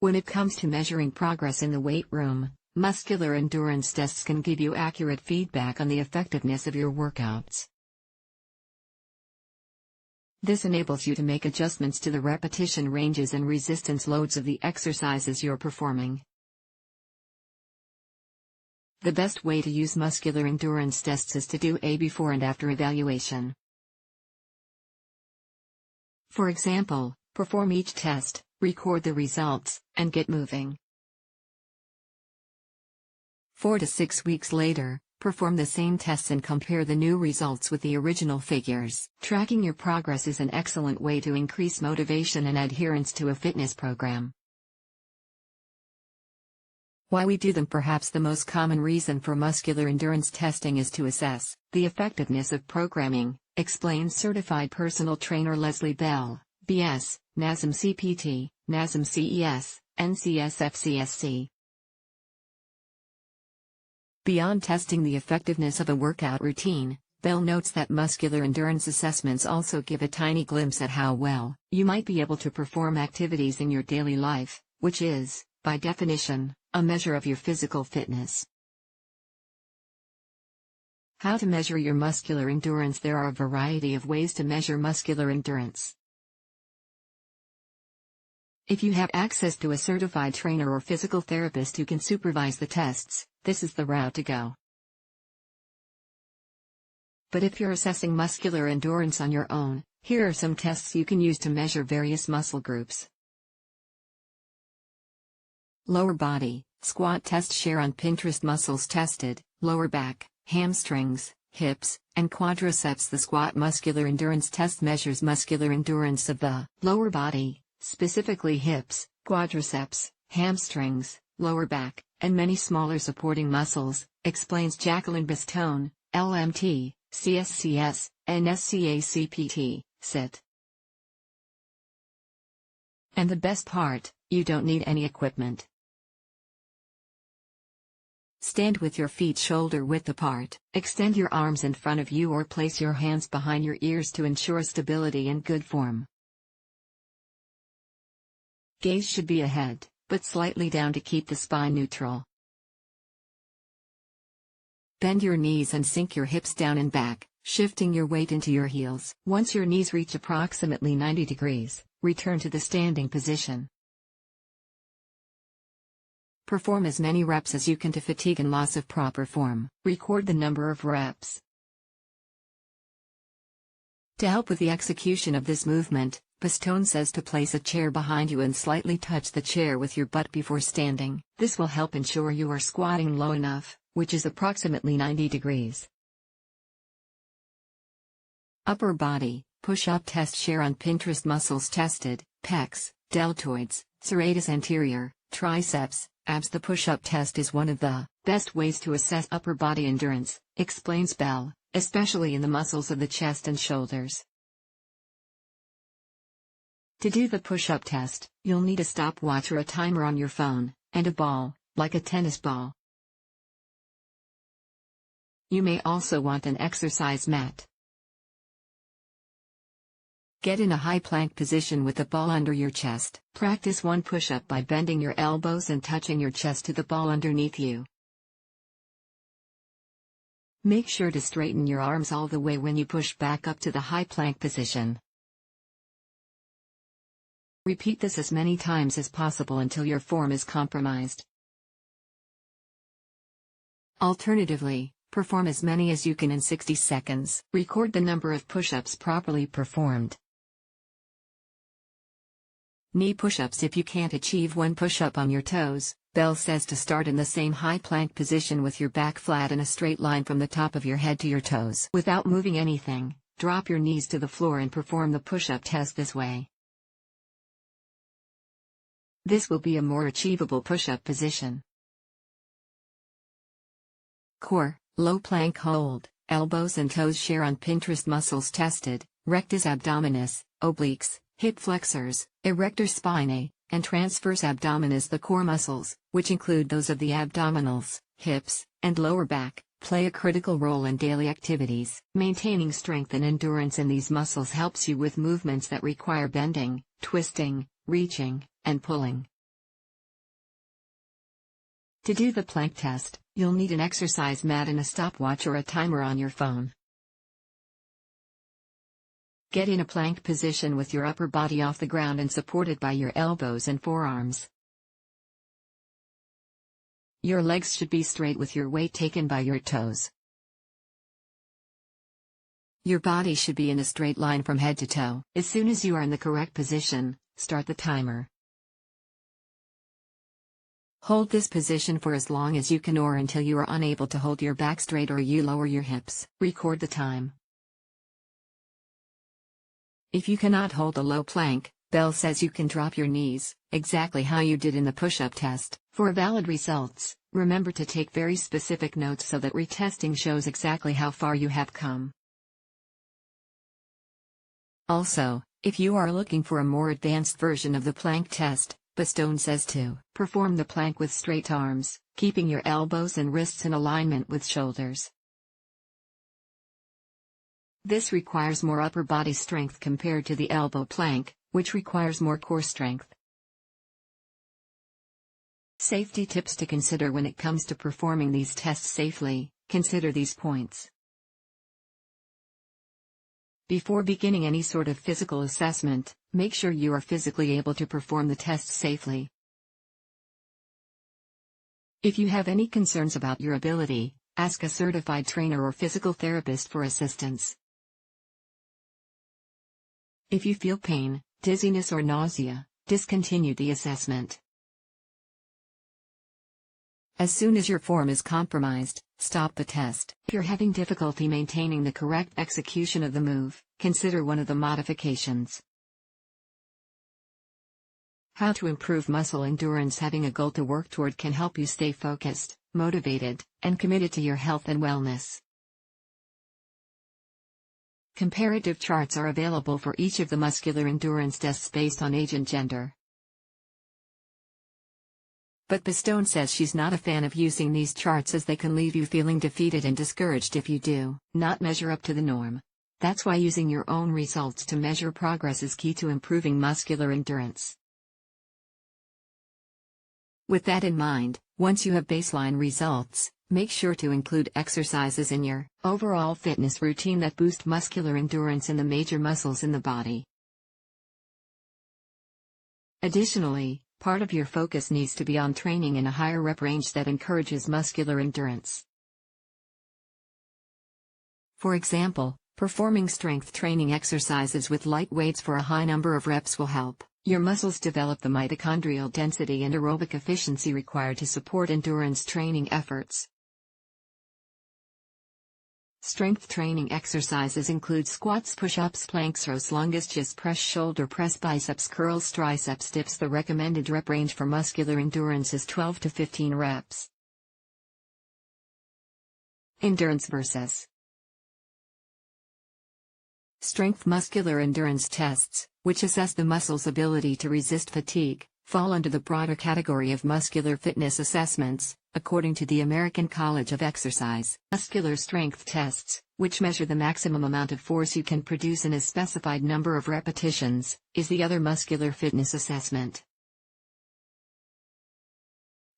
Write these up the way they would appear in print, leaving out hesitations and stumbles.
When it comes to measuring progress in the weight room, muscular endurance tests can give you accurate feedback on the effectiveness of your workouts. This enables you to make adjustments to the repetition ranges and resistance loads of the exercises you're performing. The best way to use muscular endurance tests is to do a before and after evaluation. For example, perform each test, record the results, and get moving. 4 to 6 weeks later, perform the same tests and compare the new results with the original figures. Tracking your progress is an excellent way to increase motivation and adherence to a fitness program. Why we do them. Perhaps the most common reason for muscular endurance testing is to assess the effectiveness of programming, explains certified personal trainer Leslie Bell, BS, NASM CPT, NASM CES, NCSF-CSC. Beyond testing the effectiveness of a workout routine, Bell notes that muscular endurance assessments also give a tiny glimpse at how well you might be able to perform activities in your daily life, which is, by definition, a measure of your physical fitness. How to measure your muscular endurance? There are a variety of ways to measure muscular endurance. If you have access to a certified trainer or physical therapist who can supervise the tests, this is the route to go. But if you're assessing muscular endurance on your own, here are some tests you can use to measure various muscle groups. Lower body, squat test. Share on Pinterest. Muscles tested: lower back, hamstrings, hips, and quadriceps. The squat muscular endurance test measures muscular endurance of the lower body, specifically hips, quadriceps, hamstrings, lower back, and many smaller supporting muscles, explains Jacqueline Bastone, LMT, CSCS, and SCACPT, SIT. And the best part, you don't need any equipment. Stand with your feet shoulder width apart. Extend your arms in front of you or place your hands behind your ears to ensure stability and good form. Gaze should be ahead, but slightly down to keep the spine neutral. Bend your knees and sink your hips down and back, shifting your weight into your heels. Once your knees reach approximately 90 degrees, return to the standing position. Perform as many reps as you can to fatigue and loss of proper form. Record the number of reps. To help with the execution of this movement, Bastone says to place a chair behind you and slightly touch the chair with your butt before standing. This will help ensure you are squatting low enough, which is approximately 90 degrees. Upper body, push-up test. Share on Pinterest. Muscles tested: pecs, deltoids, serratus anterior, triceps, abs. The push-up test is one of the best ways to assess upper body endurance, explains Bell, especially in the muscles of the chest and shoulders. To do the push-up test, you'll need a stopwatch or a timer on your phone, and a ball, like a tennis ball. You may also want an exercise mat. Get in a high plank position with the ball under your chest. Practice one push-up by bending your elbows and touching your chest to the ball underneath you. Make sure to straighten your arms all the way when you push back up to the high plank position. Repeat this as many times as possible until your form is compromised. Alternatively, perform as many as you can in 60 seconds. Record the number of push-ups properly performed. Knee push-ups. If you can't achieve one push-up on your toes, Bell says to start in the same high plank position with your back flat in a straight line from the top of your head to your toes. Without moving anything, drop your knees to the floor and perform the push-up test this way. This will be a more achievable push-up position. Core, low plank hold, elbows and toes. Share on Pinterest. Muscles tested: rectus abdominis, obliques, hip flexors, erector spinae, and transverse abdominis. The core muscles, which include those of the abdominals, hips, and lower back, play a critical role in daily activities. Maintaining strength and endurance in these muscles helps you with movements that require bending, twisting, reaching, and pulling. To do the plank test, you'll need an exercise mat and a stopwatch or a timer on your phone. Get in a plank position with your upper body off the ground and supported by your elbows and forearms. Your legs should be straight with your weight taken by your toes. Your body should be in a straight line from head to toe. As soon as you are in the correct position, start the timer. Hold this position for as long as you can or until you are unable to hold your back straight or you lower your hips. Record the time. If you cannot hold a low plank, Bell says you can drop your knees, exactly how you did in the push-up test. For valid results, remember to take very specific notes so that retesting shows exactly how far you have come. Also, if you are looking for a more advanced version of the plank test, Bastone says to perform the plank with straight arms, keeping your elbows and wrists in alignment with shoulders. This requires more upper body strength compared to the elbow plank, which requires more core strength. Safety tips to consider when it comes to performing these tests safely. Consider these points. Before beginning any sort of physical assessment, make sure you are physically able to perform the tests safely. If you have any concerns about your ability, ask a certified trainer or physical therapist for assistance. If you feel pain, dizziness or nausea, discontinue the assessment. As soon as your form is compromised, stop the test. If you're having difficulty maintaining the correct execution of the move, consider one of the modifications. How to improve muscle endurance. Having a goal to work toward can help you stay focused, motivated, and committed to your health and wellness. Comparative charts are available for each of the muscular endurance tests based on age and gender. But Bastone says she's not a fan of using these charts as they can leave you feeling defeated and discouraged if you do not measure up to the norm. That's why using your own results to measure progress is key to improving muscular endurance. With that in mind, once you have baseline results, make sure to include exercises in your overall fitness routine that boost muscular endurance in the major muscles in the body. Additionally, part of your focus needs to be on training in a higher rep range that encourages muscular endurance. For example, performing strength training exercises with light weights for a high number of reps will help your muscles develop the mitochondrial density and aerobic efficiency required to support endurance training efforts. Strength training exercises include squats, push-ups, planks, rows, lunges, chest press, shoulder press, biceps curls, triceps dips. The recommended rep range for muscular endurance is 12 to 15 reps. Endurance versus strength. Muscular endurance tests, which assess the muscle's ability to resist fatigue, fall under the broader category of muscular fitness assessments, according to the American College of Exercise. Muscular strength tests, which measure the maximum amount of force you can produce in a specified number of repetitions, is the other muscular fitness assessment.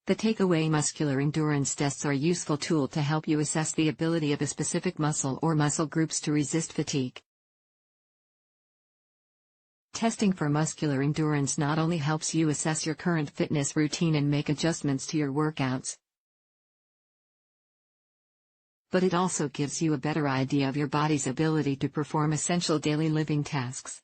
The takeaway: muscular endurance tests are a useful tool to help you assess the ability of a specific muscle or muscle groups to resist fatigue. Testing for muscular endurance not only helps you assess your current fitness routine and make adjustments to your workouts, but it also gives you a better idea of your body's ability to perform essential daily living tasks.